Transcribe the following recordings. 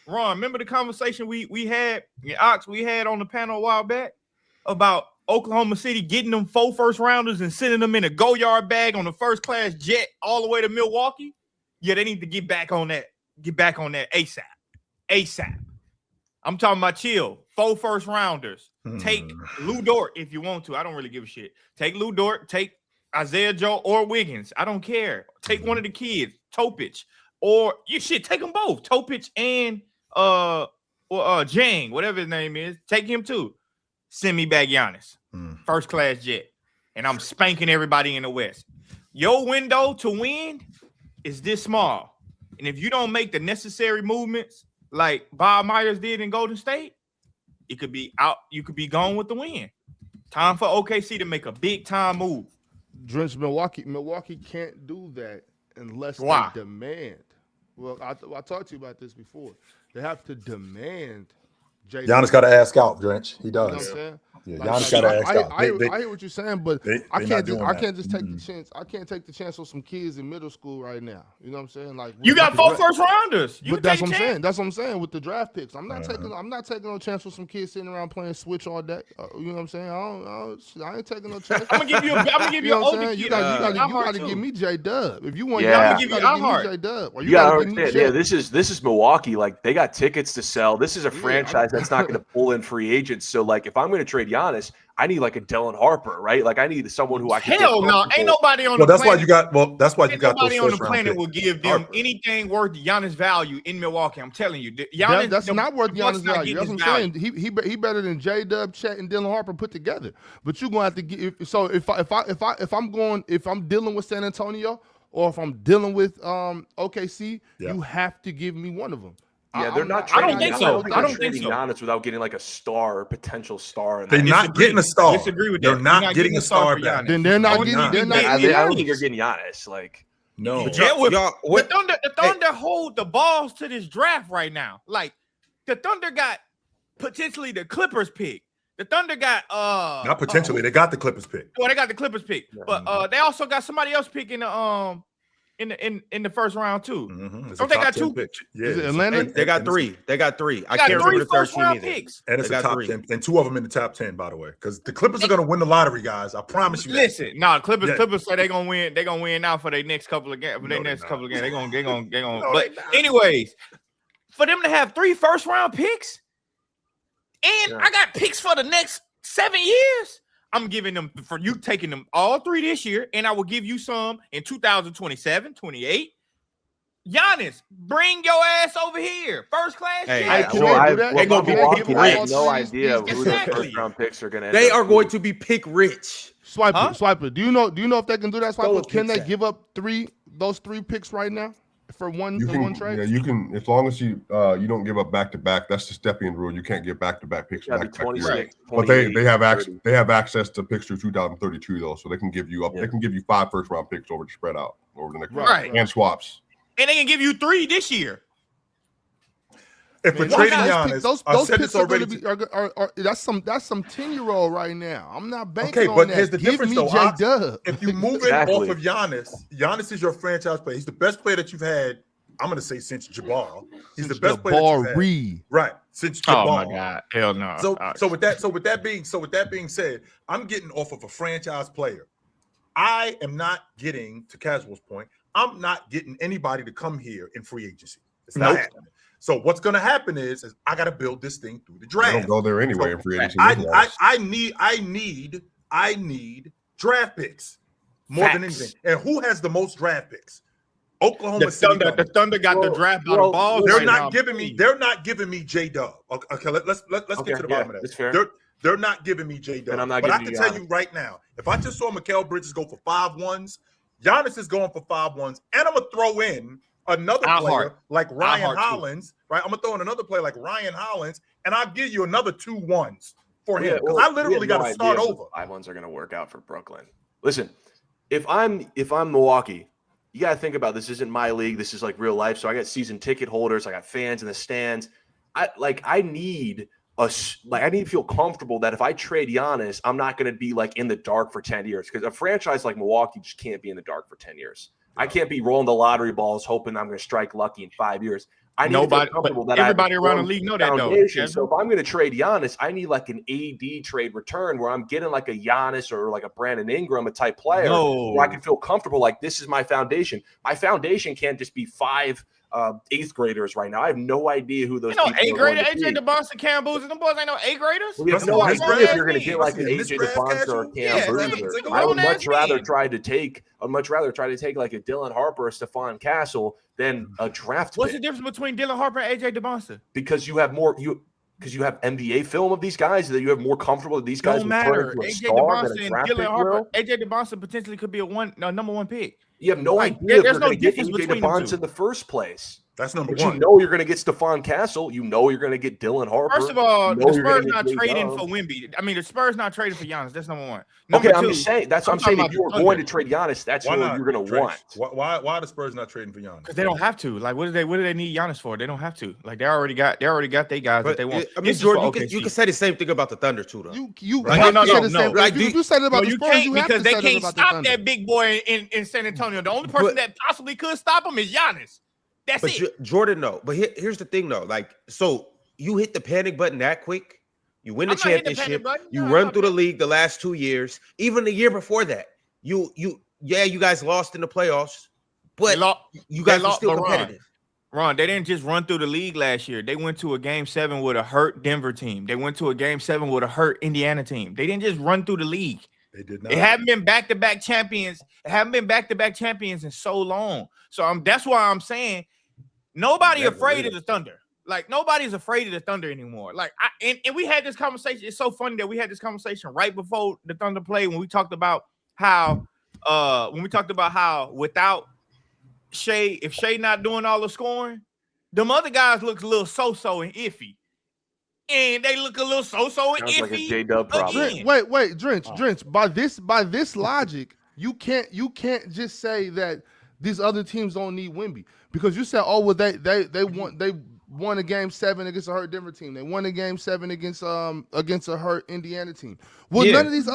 Ron, remember the conversation we had, Ox, we had on the panel a while back about Oklahoma City getting them 4 first rounders and sending them in a go-yard bag on a first-class jet all the way to Milwaukee? Yeah, they need to get back on that. Get back on that ASAP. ASAP. I'm talking about chill. 4 first rounders. Take Lou Dort if you want to. I don't really give a shit. Take Lou Dort. Take Isaiah Joe or Wiggins. I don't care. Take one of the kids, Topic, or you should take them both, Topic and Jang, whatever his name is. Take him too. Send me back Giannis, first class jet, and I'm spanking everybody in the West. Your window to win is this small, and if you don't make the necessary movements like Bob Myers did in Golden State, it could be out. You could be gone with the win. Time for OKC to make a big time move. Drench, Milwaukee can't do that unless they demand. Well, I talked to you about this before. They have to demand. Giannis got to ask out, Drench. He does. You know what I'm saying? Yeah, Giannis got to ask out. I hear what you're saying, but I can't just take the chance. I can't take the chance on some kids in middle school right now. You know what I'm saying? Like you got 4 first rounders. But that's what I'm saying. That's what I'm saying with the draft picks. I'm not taking no chance with some kids sitting around playing Switch all day. You know what I'm saying? I ain't taking no chance. I'm gonna give you an older kid. You gotta give me J Dub. If you want, I'm gonna give you J Dub. You gotta understand. Yeah, this is Milwaukee. Like they got tickets to sell. This is a franchise that's not going to pull in free agents. So like, if I'm going to trade Giannis, I need like a Dylan Harper, right? Like I need someone who I can. Hell no, ain't nobody on the planet. That's why you got nobody on the planet will give them anything worth Giannis value in Milwaukee. I'm telling you, Giannis, that's not worth Giannis value. That's what I'm saying. He better than J Dub, Chet, and Dylan Harper put together. But you're gonna have to get. So if I'm dealing with San Antonio or if I'm dealing with OKC, you have to give me one of them. Yeah, they're not. I don't think so. I don't think so. Giannis without getting like a star or potential star. They're not getting a star. Disagree with they're that. not getting a star back. Then they're not getting. I don't think you're getting Giannis. Like no. The Thunder hold the balls to this draft right now. Like the Thunder got potentially the Clippers pick. The Thunder got not potentially. They got the Clippers pick. Well, they got the Clippers pick, but they also got somebody else picking the in the first round too. Don't they got 2 picks? Yeah, Atlanta. They got 3. They got 3. I can't remember the third team either. Picks. And it's a top 10, and 2 of them in the top 10, by the way, because the Clippers are going to win the lottery, guys. I promise you. Listen, Clippers say they're gonna win. They're gonna win now for their next couple of games. For their next couple of games, they're gonna. No, but anyways, for them to have 3 first round picks, and I got picks for the next 7 years. I'm giving them for you taking them all 3 this year, and I will give you some in 2027, 28. Giannis, bring your ass over here. First class. They're going to be pick rich. I have no idea who the first round picks are going to. They are going to be pick rich. Swiper. Do you know if they can do that? Swiper. Can they give up those 3 picks right now for one trade? Yeah, you can, as long as you don't give up back to back. That's the Stepien rule. You can't get back to back picks. But they have access to picks through 2032 though, so they can give you They can give you 5 first round picks over to spread out over the next and swaps. And they can give you 3 this year. If we're trading Giannis, those picks are going to be that's some 10-year-old right now. I'm not banking on that. Here's the difference though. If you move it off of Giannis is your franchise player. He's the best player that you've had. I'm going to say since Jabbar. He's the best player that you've had. Right, since Jabbar. Oh my God, hell no. So with that being said, I'm getting off of a franchise player. I am not getting, to Casual's point, I'm not getting anybody to come here in free agency. It's not happening. So what's going to happen is I got to build this thing through the draft. I don't go there anyway in free agency. I need draft picks more than anything. And who has the most draft picks? Oklahoma City. The Thunder got the draft by the balls. They're not giving me J Dub. Okay, let's get to the bottom of that. That's fair. They're not giving me J Dub. But I can tell you right now, if I just saw Mikal Bridges go for 5-1s, Giannis is going for 5-1s, and I'm gonna throw in another player like Ryan Hollins, right? I'm gonna throw in another player like Ryan Hollins, and I'll give you another 2-1s for him because I literally got to start over. 5-1s are gonna work out for Brooklyn. Listen, if I'm Milwaukee, you gotta think about this. Isn't my league. This is like real life. So I got season ticket holders. I got fans in the stands. I need to feel comfortable that if I trade Giannis, I'm not going to be like in the dark for 10 years because a franchise like Milwaukee just can't be in the dark for 10 years. I can't be rolling the lottery balls hoping I'm going to strike lucky in 5 years. I need Nobody, to feel comfortable that everybody I have around the league know that though. So if I'm going to trade Giannis, I need like an AD trade return where I'm getting like a Giannis or like a Brandon Ingram, a type player where I can feel comfortable. Like this is my foundation. My foundation can't just be 5 8th graders right now. I have no idea who those people are. 8th grader, AJ DeBosa, Cam Boozer, them boys ain't no 8th graders. We have no idea if you're going to get like an AJ DeBosa or Cam Boozer. I would much rather try to take like a Dylan Harper or Stephon Castle than a draft What's pick. the difference between Dylan Harper and AJ DeBosa? Because you have more because you have NBA film of these guys that you have more comfortable that these guys don't matter. AJ DeBosa and Dylan Harper. AJ DeBosa potentially could be a number 1 pick. You have no idea if you're going to get AJ DeBosa in the first place. That's number but 1. You know you're going to get Stephon Castle. You know you're going to get Dylan Harper. First of all, the Spurs not trading for Wemby. I mean, the Spurs not trading for Giannis. That's number 1. Number okay, 2, I'm just saying. That's what I'm saying. If you were going to trade Giannis, that's who you're going to want. Why are the Spurs not trading for Giannis? Because they don't have to. Like, what do they need Giannis for? They don't have to. Like, they already got their guys that they want. I mean, Jordan, you can say the same thing about the Thunder too, though. You said it about the Spurs. You because they can't stop that big boy in San Antonio. The only person that possibly could stop him is Giannis. That's it. Jordan, no. But here's the thing, though. Like, so you hit the panic button that quick. You win the championship. You run through the league the last 2 years. Even the year before that, you guys lost in the playoffs, but you guys were still competitive. Ron, they didn't just run through the league last year. They went to a Game 7 with a hurt Denver team. They went to a Game 7 with a hurt Indiana team. They didn't just run through the league. They did not. It haven't been back-to-back champions. It haven't been back-to-back champions in so long. So that's why I'm saying nobody afraid of the Thunder. Like, nobody's afraid of the Thunder anymore. Like, and we had this conversation. It's so funny that we had this conversation right before the Thunder played when we talked about how without Shea, if Shea not doing all the scoring, them other guys look a little so-so and iffy. And they look a little so-so and iffy. Like a J-Dub problem. Wait, Drench. By this logic, you can't just say that these other teams don't need Wemby, because you said, oh well, they won a Game 7 against a hurt Denver team. They won a Game 7 against a hurt Indiana team. Well, none of these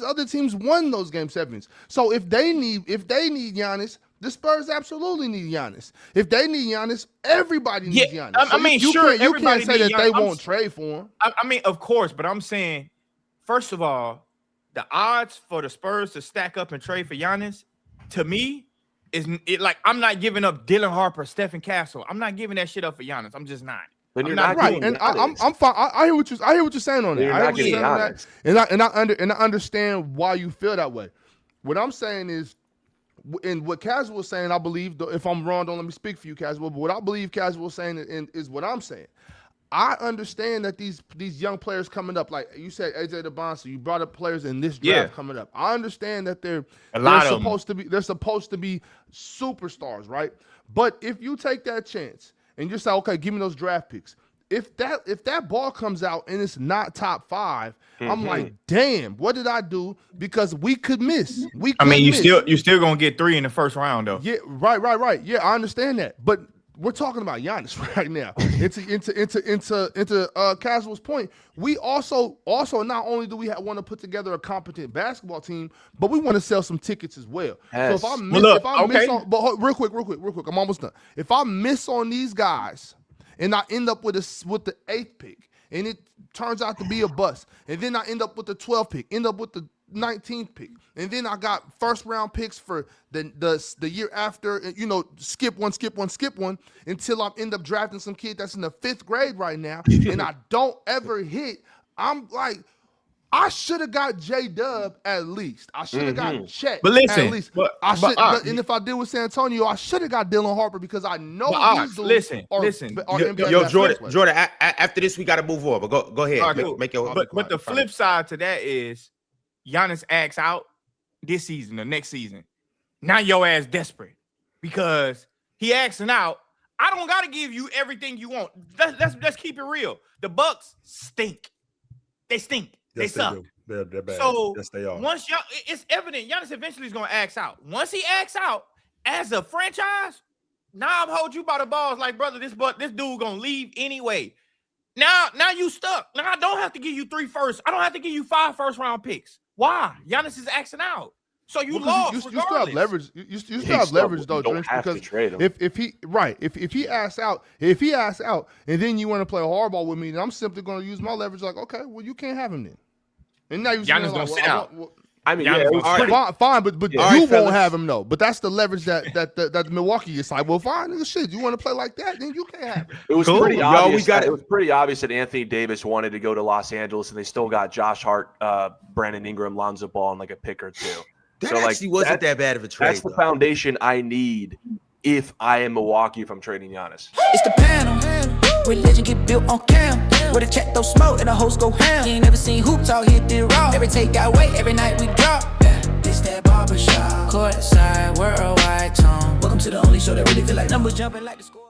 other teams won those Game 7s. So if they need Giannis, the Spurs absolutely need Giannis. If they need Giannis, everybody needs Giannis. So I mean, you can't say that they won't trade for him. I mean, of course, but I'm saying, first of all, the odds for the Spurs to stack up and trade for Giannis, to me, like, I'm not giving up Dylan Harper, Stephen Castle. I'm not giving that shit up for Giannis. I'm just not. But you're not right, and I'm fine. I hear what you're saying on that. I hear what you're saying on that, and I understand why you feel that way. What I'm saying is, and what Caswell was saying, I believe, if I'm wrong, don't let me speak for you, Caswell, but what I believe Caswell was saying is what I'm saying. I understand that these young players coming up, like you said, AJ DeBosa, you brought up players in this draft coming up. I understand that they're supposed to be superstars, right? But if you take that chance and you say, okay, give me those draft picks. If that ball comes out and it's not top 5, I'm like, damn, what did I do? Because we could miss. You still gonna get 3 in the first round though. Yeah, right. Yeah, I understand that, but we're talking about Giannis right now. Into Caswell's point, we also not only do we want to put together a competent basketball team, but we want to sell some tickets as well. Yes. So if I miss on, real quick, I'm almost done. If I miss on these guys and I end up with the 8th pick, and it turns out to be a bust, and then I end up with the 12th pick, end up with the 19th pick, and then I got first round picks for the year after, skip one until I end up drafting some kid that's in the 5th grade right now, and I don't ever hit. I'm like, I should have got J-Dub at least. I should have got Chet at least. And if I did with San Antonio, I should have got Dylan Harper, because I know he's the listen. Jordan, after this we got to move on. But go ahead. Right, make your. But the flip side to that is, Giannis acts out this season or next season. Now your ass desperate because he asking out. I don't got to give you everything you want. Let's keep it real. The Bucks stink. They stink. Yes, they suck. They're bad. So yes, they are. Once it's evident Giannis eventually is going to ask out. Once he acts out as a franchise, now I'm hold you by the balls like, brother, this dude going to leave anyway. Now you stuck. Now I don't have to give you 3 firsts. I don't have to give you 5 first-round picks. Why? Giannis is axing out. So you lost. You still have leverage. You still have leverage though, Drench, because if he asks out, and then you want to play hardball with me, then I'm simply going to use my leverage. Like, okay, well, you can't have him then. And now you're Giannis gonna sit out. I mean, yeah, fine, but you won't have him though. But that's the leverage that Milwaukee is like. Well, fine, nigga, shit. You want to play like that, then you can't have it. It was pretty obvious. It was pretty obvious that Anthony Davis wanted to go to Los Angeles, and they still got Josh Hart, Brandon Ingram, Lonzo Ball, and like a pick or two. That actually wasn't that bad of a trade. That's the foundation I need if I am Milwaukee. If I'm trading Giannis, it's the panel. Religion get built on cam. With a check, throw smoke, and the host go ham. You ain't never seen hoops all hit the raw. Every take got weight, every night we drop. This that barbershop. Courtside, worldwide tone. Welcome to the only show that really feel like numbers jumping like the score.